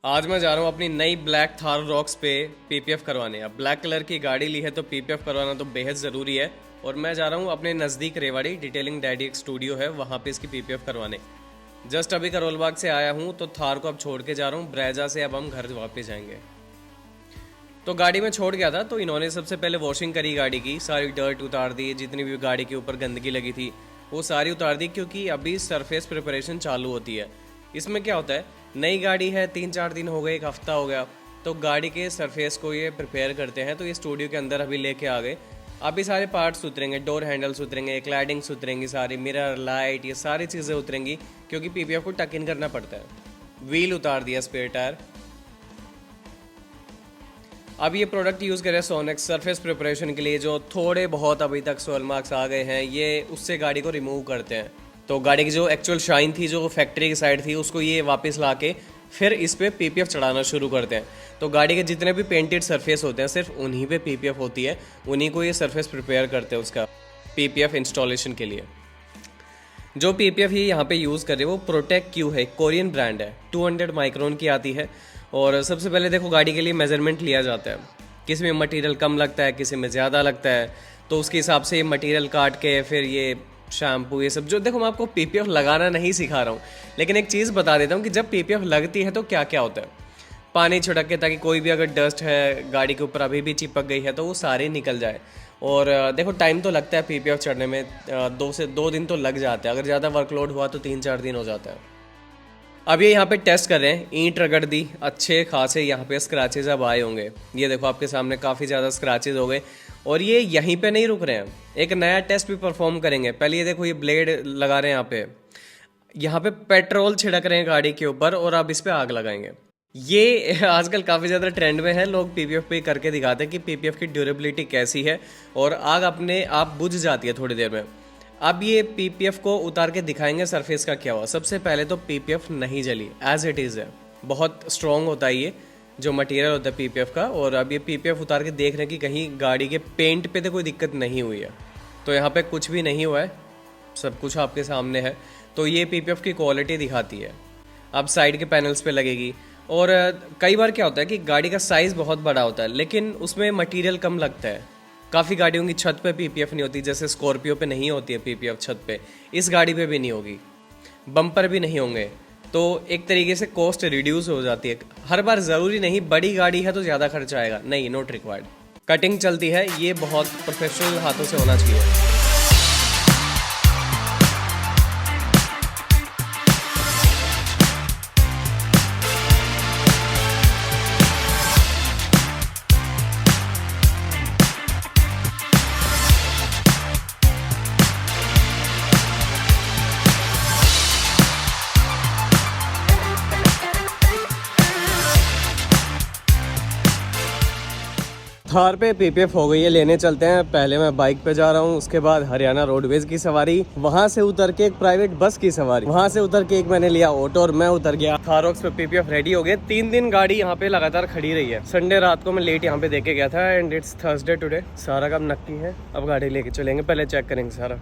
आज मैं जा रहा हूँ अपनी नई ब्लैक थार रॉक्स पे पीपीएफ करवाने। अब ब्लैक कलर की गाड़ी ली है तो पीपीएफ करवाना तो बेहद ज़रूरी है। और मैं जा रहा हूँ अपने नज़दीक रेवाड़ी डिटेलिंग डैडी एक स्टूडियो है, वहाँ पे इसकी पीपीएफ करवाने। जस्ट अभी करोल बाग से आया हूँ तो थार को अब छोड़ के जा रहा हूँ ब्रेजा से। अब हम घर वापस जाएंगे। तो गाड़ी में छोड़ गया था तो इन्होंने सबसे पहले वॉशिंग करी गाड़ी की, सारी डर्ट उतार दी, जितनी भी गाड़ी के ऊपर गंदगी लगी थी वो सारी उतार दी, क्योंकि अभी सरफेस प्रिपरेशन चालू होती है। इसमें क्या होता है, नई गाड़ी है, 3-4 दिन हो गए, एक हफ्ता हो गया, तो गाड़ी के सरफेस को ये प्रिपेयर करते हैं। तो ये स्टूडियो के अंदर अभी लेके आ गए। अभी सारे पार्ट्स उतरेंगे, डोर हैंडल्स उतरेंगे, क्लैडिंग्स उतरेंगी, सारी मिरर लाइट ये सारी चीज़ें उतरेंगी, क्योंकि पीपीएफ को टक इन करना पड़ता है। व्हील उतार दिया, स्पेयर टायर। अब ये प्रोडक्ट यूज़ करें सोनेक्स सरफेस प्रिपरेशन के लिए। जो थोड़े बहुत अभी तक सोल मार्क्स आ गए हैं, ये उससे गाड़ी को रिमूव करते हैं। तो गाड़ी की जो एक्चुअल शाइन थी, जो फैक्ट्री की साइड थी, उसको ये वापस ला के फिर इस पर पीपीएफ चढ़ाना शुरू करते हैं। तो गाड़ी के जितने भी पेंटेड सरफेस होते हैं सिर्फ उन्हीं पे पीपीएफ होती है, उन्हीं को ये सरफेस प्रिपेयर करते हैं उसका पीपीएफ इंस्टॉलेशन के लिए। जो पीपीएफ ये यहाँ पे यूज़ कर रहे हैं वो प्रोटेक क्यू है, कोरियन ब्रांड है, 200 माइक्रोन की आती है। और सबसे पहले देखो गाड़ी के लिए मेजरमेंट लिया जाता है, किसी में मटेरियल कम लगता है, किसी में ज़्यादा लगता है, तो उसके हिसाब से ये मटेरियल काट के फिर ये शैम्पू ये सब। जो देखो मैं आपको पीपीएफ लगाना नहीं सिखा रहा हूँ, लेकिन एक चीज़ बता देता हूँ कि जब पीपीएफ लगती है तो क्या क्या होता है। पानी छिड़क के, ताकि कोई भी अगर डस्ट है गाड़ी के ऊपर अभी भी चिपक गई है तो वो सारी निकल जाए। और देखो टाइम तो लगता है पीपीएफ चढ़ने में, 2 दिन तो लग जाते हैं। अगर ज़्यादा वर्कलोड हुआ तो 3-4 दिन हो जाता है। अब ये यहाँ पे टेस्ट कर रहे हैं, ईंट रगड़ दी, अच्छे खासे यहाँ पे स्क्रैचेज अब आए होंगे। ये देखो आपके सामने काफ़ी ज़्यादा स्क्रैचेज हो गए। और ये यहीं पे नहीं रुक रहे हैं, एक नया टेस्ट भी परफॉर्म करेंगे। पहले ये देखो, ये ब्लेड लगा रहे हैं यहाँ पे पेट्रोल छिड़क रहे हैं गाड़ी के ऊपर, और अब इस पे आग लगाएंगे। ये आजकल काफ़ी ज़्यादा ट्रेंड में है, लोग पीपीएफ पे करके दिखाते हैं कि पीपीएफ की ड्यूरेबिलिटी कैसी है, और आग अपने आप बुझ जाती है थोड़ी देर में। अब ये पीपीएफ को उतार के दिखाएंगे सरफेस का क्या हुआ। सबसे पहले तो पीपीएफ नहीं जली, एज इट इज़ है, बहुत स्ट्रॉन्ग होता है ये जो मटेरियल होता है पीपीएफ का। और अब ये पीपीएफ उतार के देख रहे हैं कि कहीं गाड़ी के पेंट पे तो कोई दिक्कत नहीं हुई है। तो यहाँ पे कुछ भी नहीं हुआ है, सब कुछ आपके सामने है। तो ये पीपीएफ की क्वालिटी दिखाती है। अब साइड के पैनल्स पे लगेगी। और कई बार क्या होता है कि गाड़ी का साइज़ बहुत बड़ा होता है लेकिन उसमें मटेरियल कम लगता है। काफ़ी गाड़ियों की छत पे पीपीएफ नहीं होती, जैसे स्कॉर्पियो पे नहीं होती है पीपीएफ छत पे, इस गाड़ी पे भी नहीं होगी, बम्पर भी नहीं होंगे। तो एक तरीके से कॉस्ट रिड्यूस हो जाती है। हर बार ज़रूरी नहीं बड़ी गाड़ी है तो ज़्यादा खर्चा आएगा, नहीं, नॉट रिक्वायर्ड। कटिंग चलती है, ये बहुत प्रोफेशनल हाथों से होना चाहिए। थार पे पीपीएफ हो गई है, लेने चलते हैं। पहले मैं बाइक पे जा रहा हूँ, उसके बाद हरियाणा रोडवेज की सवारी, वहां से उतर के एक प्राइवेट बस की सवारी, वहां से उतर के एक मैंने लिया ऑटो और मैं उतर गया थार रॉक्स पे। पीपीएफ रेडी हो गए। 3 दिन गाड़ी यहाँ पे लगातार खड़ी रही है। संडे रात को मैं लेट यहाँ पे देके गया था, एंड इट्स थर्सडे टुडे। सारा काम नक्की है, अब गाड़ी लेके चलेंगे, पहले चेक करेंगे सारा।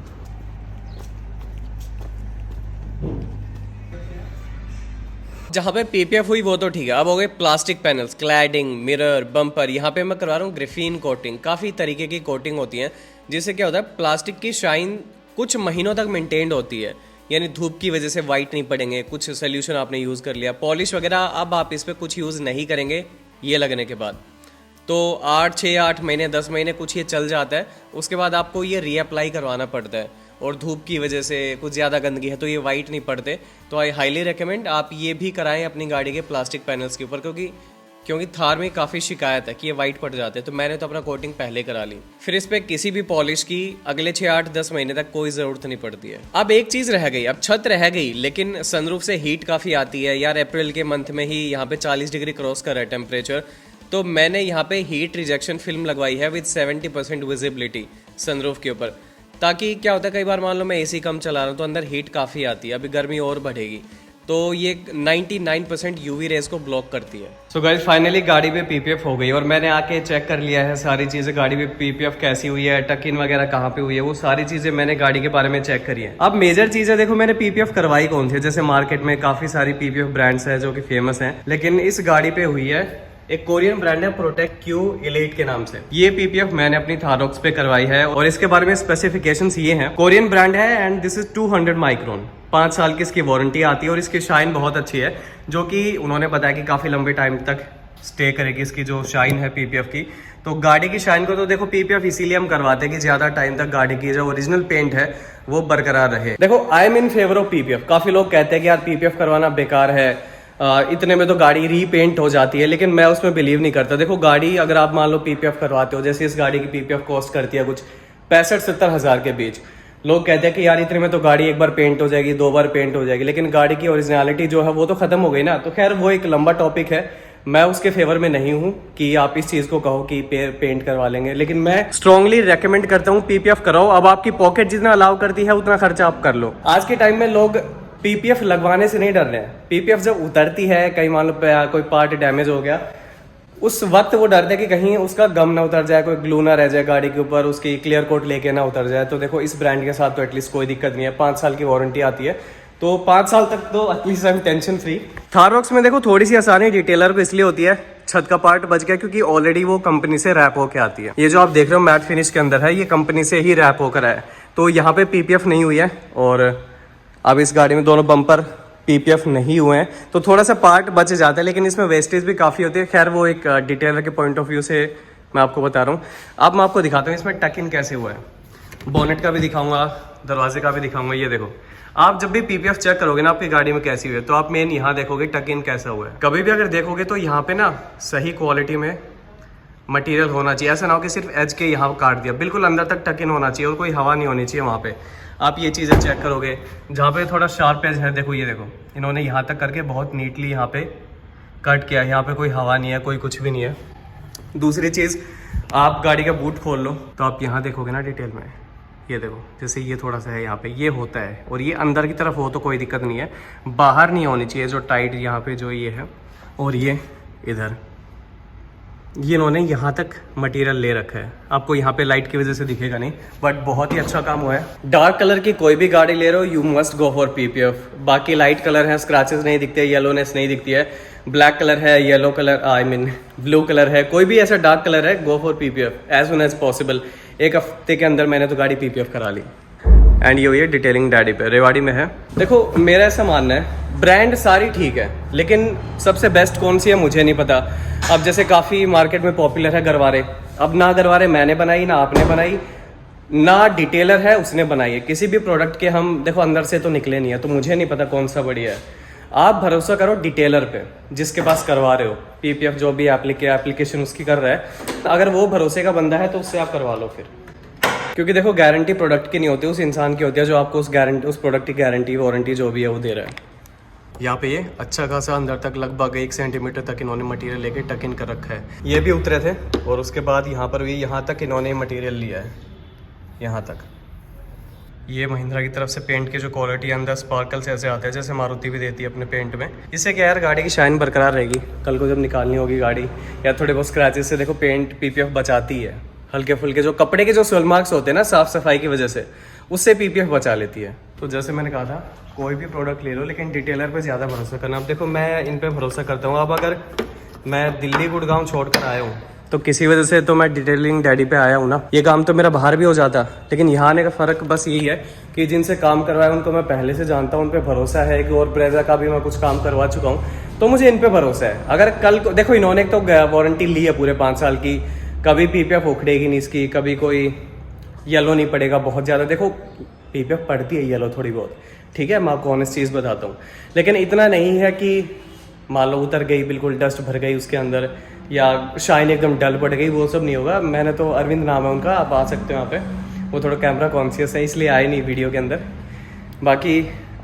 जहाँ पे पीपीएफ हुई वो तो ठीक है, अब हो गए plastic panels, cladding, mirror, bumper. यहाँ पे मैं करवा रहा हूँ ग्रिफीन कोटिंग। काफ़ी तरीके की कोटिंग होती है, जिससे क्या होता है प्लास्टिक की शाइन कुछ महीनों तक मेंटेन्ड होती है, यानी धूप की वजह से वाइट नहीं पड़ेंगे। कुछ सोल्यूशन आपने यूज़ कर लिया, पॉलिश वगैरह अब आप इस पर कुछ यूज़ नहीं करेंगे ये लगने के बाद। तो 8 महीने 10 महीने कुछ ये चल जाता है, उसके बाद आपको ये रीअप्लाई करवाना पड़ता है। और धूप की वजह से कुछ ज़्यादा गंदगी है तो ये वाइट नहीं पड़ते। तो आई हाईली रिकमेंड आप ये भी कराएं अपनी गाड़ी के प्लास्टिक पैनल्स के ऊपर, क्योंकि थार में काफ़ी शिकायत है कि ये वाइट पड़ जाते हैं। तो मैंने तो अपना कोटिंग पहले करा ली। फिर इस पर किसी भी पॉलिश की अगले 6-8-10 महीने तक कोई ज़रूरत नहीं पड़ती है। अब एक चीज़ रह गई, अब छत रह गई, लेकिन सनरूफ से हीट काफ़ी आती है यार। अप्रैल के मंथ में ही यहाँ पे 40 डिग्री क्रॉस कर रहा है टेम्परेचर। तो मैंने यहाँ पे हीट रिजेक्शन फिल्म लगवाई है विद 70% विजिबिलिटी सनरूफ के ऊपर, ताकि क्या होता है कई बार मान लो मैं एसी कम चला रहा हूँ तो अंदर हीट काफ़ी आती है, अभी गर्मी और बढ़ेगी। तो ये 99% यूवी रेज को ब्लॉक करती है। सो गाइस फाइनली गाड़ी पे पीपीएफ हो गई और मैंने आके चेक कर लिया है सारी चीज़ें, गाड़ी पे पीपीएफ कैसी हुई है, टक इन वगैरह कहाँ पे हुई है, वो सारी चीज़ें मैंने गाड़ी के बारे में चेक करी है। अब मेजर चीज़ है, देखो मैंने पीपीएफ करवाई कौन सी, जैसे मार्केट में काफ़ी सारी पीपीएफ ब्रांड्स है जो कि फेमस हैं, लेकिन इस गाड़ी पे हुई है एक कोरियन ब्रांड है प्रोटेक्ट क्यू एलीट के नाम से। ये पीपीएफ मैंने अपनी थाररॉक्स पे करवाई है और इसके बारे में स्पेसिफिकेशंस ये हैं। कोरियन ब्रांड है एंड दिस इज 200 माइक्रोन, 5 साल की इसकी वारंटी आती है और इसकी शाइन बहुत अच्छी है, जो कि उन्होंने बताया कि काफ़ी लंबे टाइम तक स्टे करेगी इसकी जो शाइन है पीपीएफ की। तो गाड़ी की शाइन को तो देखो पीपीएफ इसीलिए हम करवाते हैं कि ज़्यादा टाइम तक गाड़ी की जो ओरिजिनल पेंट है वो बरकरार रहे। देखो I am in favour of PPF. काफ़ी लोग कहते हैं कि यार पीपीएफ करवाना बेकार है, इतने में तो गाड़ी रीपेंट हो जाती है, लेकिन मैं उसमें बिलीव नहीं करता। देखो गाड़ी अगर आप मान लो पीपीएफ करवाते हो, जैसे इस गाड़ी की पीपीएफ कॉस्ट करती है कुछ 65-70 हज़ार के बीच। लोग कहते हैं कि यार इतने में तो गाड़ी एक बार पेंट हो जाएगी, 2 बार पेंट हो जाएगी, लेकिन गाड़ी की ओरिजिनलिटी जो है वो तो खत्म हो गई ना। तो खैर वो एक लंबा टॉपिक है, मैं उसके फेवर में नहीं हूँ कि आप इस चीज को कहो कि पेंट करवा लेंगे, लेकिन मैं स्ट्रांगली रेकमेंड करता हूँ पीपीएफ कराओ। अब आपकी पॉकेट जितना अलाउ करती है उतना खर्चा आप कर लो। आज के टाइम में लोग पीपीएफ लगवाने से नहीं डर रहे हैं। पीपीएफ जब उतरती है, कहीं मान लो कोई पार्ट डैमेज हो गया, उस वक्त वो डरते हैं कि कहीं उसका गम ना उतर जाए, कोई ग्लू ना रह जाए गाड़ी के ऊपर, उसकी क्लियर कोट लेके ना उतर जाए। तो देखो इस ब्रांड के साथ तो एटलीस्ट कोई दिक्कत नहीं है, 5 साल की वारंटी आती है, तो 5 साल तक तो एटलीस्ट हम टेंशन फ्री। थाररॉक्स में देखो थोड़ी सी आसानी डिटेलर को इसलिए होती है, छत का पार्ट बच गया क्योंकि ऑलरेडी वो कंपनी से रैप होकर आती है। ये जो आप देख रहे हो मैट फिनिश के अंदर है, ये कंपनी से ही रैप होकर आया है, तो यहाँ पे पीपीएफ नहीं हुई है। और अब इस गाड़ी में दोनों बम्पर पीपीएफ नहीं हुए हैं, तो थोड़ा सा पार्ट बच जाता है, लेकिन इसमें वेस्टेज भी काफ़ी होती है। खैर वो एक डिटेलर के पॉइंट ऑफ व्यू से मैं आपको बता रहा हूँ। अब मैं आपको दिखाता हूँ इसमें टक इन कैसे हुआ है, बोनेट का भी दिखाऊंगा, दरवाजे का भी दिखाऊंगा। ये देखो आप जब भी पीपीएफ चेक करोगे ना आपकी गाड़ी में कैसी हुई है, तो आप मेन यहाँ देखोगे टक इन कैसा हुआ है। कभी भी अगर देखोगे तो यहाँ पे ना सही क्वालिटी में मटेरियल होना चाहिए, ऐसा ना हो कि सिर्फ एज के यहाँ काट दिया, बिल्कुल अंदर तक टक इन होना चाहिए और कोई हवा नहीं होनी चाहिए वहाँ पे। आप ये चीज़ें चेक करोगे, जहाँ पे थोड़ा शार्प एज है, देखो ये देखो इन्होंने यहाँ तक करके बहुत नीटली यहाँ पे कट किया, यहाँ पे कोई हवा नहीं है, कोई कुछ भी नहीं है। दूसरी चीज़, आप गाड़ी का बूट खोल लो तो आप यहाँ देखोगे ना डिटेल में, ये देखो जैसे ये थोड़ा सा है यहाँ पे, ये होता है, और ये अंदर की तरफ हो तो कोई दिक्कत नहीं है, बाहर नहीं होनी चाहिए जो टाइट यहाँ पे जो ये है। और ये इधर ये इन्होंने यहाँ तक मटेरियल ले रखा है, आपको यहाँ पे लाइट की वजह से दिखेगा नहीं, बट बहुत ही अच्छा काम हुआ है। डार्क कलर की कोई भी गाड़ी ले रहे हो you must go for PPF. बाकी लाइट कलर है, स्क्रैचेस नहीं दिखते, येलोनेस नहीं दिखती है, ब्लैक कलर है, yellow colour I mean blue colour है, कोई भी ऐसा डार्क कलर है, go for PPF as soon as possible. एक हफ्ते के अंदर मैंने तो गाड़ी पीपीएफ करा ली। एंड ये हुई है डिटेलिंग डैडी पे, रेवाड़ी में है। देखो मेरा ऐसा मानना है ब्रांड सारी ठीक है, लेकिन सबसे बेस्ट कौन सी है मुझे नहीं पता। अब जैसे काफ़ी मार्केट में पॉपुलर है गरवारे, अब ना गरवारे मैंने बनाई ना आपने बनाई ना डिटेलर है उसने बनाई है, किसी भी प्रोडक्ट के हम देखो अंदर से तो निकले नहीं है, तो मुझे नहीं पता कौन सा बढ़िया है। आप भरोसा करो डिटेलर पे जिसके पास करवा रहे हो पीपीएफ, जो भी एप्लीकेशन उसकी कर रहा है, अगर वो भरोसे का बंदा है तो उससे आप करवा लो फिर, क्योंकि देखो गारंटी प्रोडक्ट की नहीं होती, उस इंसान की होती है जो आपको उस प्रोडक्ट की गारंटी वारंटी जो भी है वो दे रहा है। यहाँ पे ये अच्छा खासा अंदर तक लगभग 1 सेंटीमीटर तक इन्होंने मटेरियल लेके टक इन कर रखा है। ये भी उतरे थे और उसके बाद यहाँ पर भी यहाँ तक इन्होंने मटेरियल लिया है, यहाँ तक। ये महिंद्रा की तरफ से पेंट की जो क्वालिटी अंदर स्पार्कल्स ऐसे आते हैं जैसे मारुति भी देती है अपने पेंट में। इससे क्या यार गाड़ी की शाइन बरकरार रहेगी, कल को जब निकालनी होगी गाड़ी या थोड़े बहुत स्क्रैचेस से देखो पेंट पीपीएफ बचाती है, हल्के फुल्के जो कपड़े के जो सोल मार्क्स होते हैं ना साफ सफाई की वजह से, उससे पीपीएफ बचा लेती है। तो जैसे मैंने कहा था कोई भी प्रोडक्ट ले लो लेकिन डिटेलर पे ज़्यादा भरोसा करना। अब देखो मैं इन पे भरोसा करता हूँ, अब अगर मैं दिल्ली गुड़गांव छोड़कर आया हूँ तो किसी वजह से तो मैं डिटेलिंग डैडी पे आया हूँ ना, ये काम तो मेरा बाहर भी हो जाता, लेकिन यहाँ आने का फ़र्क बस यही है कि जिनसे काम करवाया उनको मैं पहले से जानता हूँ, उन पर भरोसा है कि और ब्रेजा का भी मैं कुछ काम करवा चुका हूँ, तो मुझे इन पर भरोसा है। अगर कल को देखो इन्होंने तो वारंटी ली है पूरे 5 साल की, कभी पीपीएफ उखड़ेगी नहीं इसकी, कभी कोई येलो नहीं पड़ेगा बहुत ज़्यादा। देखो पीपीएफ पड़ती है येलो थोड़ी बहुत, ठीक है, मैं आपको ऑनेस्ट चीज़ बताता हूँ, लेकिन इतना नहीं है कि मान लो उतर गई बिल्कुल डस्ट भर गई उसके अंदर या शाइन एकदम डल पड़ गई, वो सब नहीं होगा। मैंने तो अरविंद नाम है उनका, आप आ सकते हो यहाँ पे, वो थोड़ा कैमरा कॉन्शियस है इसलिए आए नहीं वीडियो के अंदर। बाकी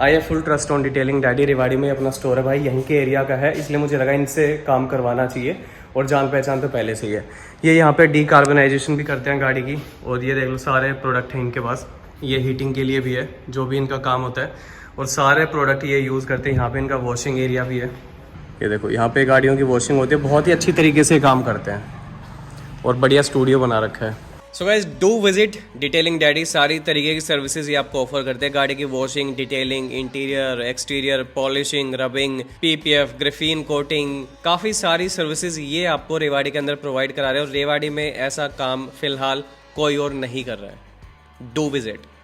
आई है full trust on detailing daddy, Rewari में अपना स्टोर है भाई, यहीं के एरिया का है, इसलिए मुझे लगा इनसे काम करवाना चाहिए और जान पहचान तो पहले से ही है। ये यहाँ पे डीकार्बनाइजेशन भी करते हैं गाड़ी की, और ये देख लो सारे प्रोडक्ट हैं इनके पास, ये हीटिंग के लिए भी है जो भी इनका काम होता है। और सारे प्रोडक्ट ये यूज़ करते हैं। यहाँ पे इनका वॉशिंग एरिया भी है, ये देखो यहाँ पे गाड़ियों की वॉशिंग होती है, बहुत ही अच्छी तरीके से काम करते हैं और बढ़िया स्टूडियो बना रखा है। So guys do visit detailing daddy, सारी तरीके की सर्विसेज ये आपको ऑफर करते हैं। गाड़ी की washing, detailing, interior, exterior, polishing, rubbing, PPF, graphene coating, काफ़ी सारी सर्विसेज ये आपको रेवाड़ी के अंदर प्रोवाइड करा रहे हैं और रेवाड़ी में ऐसा काम फिलहाल कोई और नहीं कर रहा है। Do visit.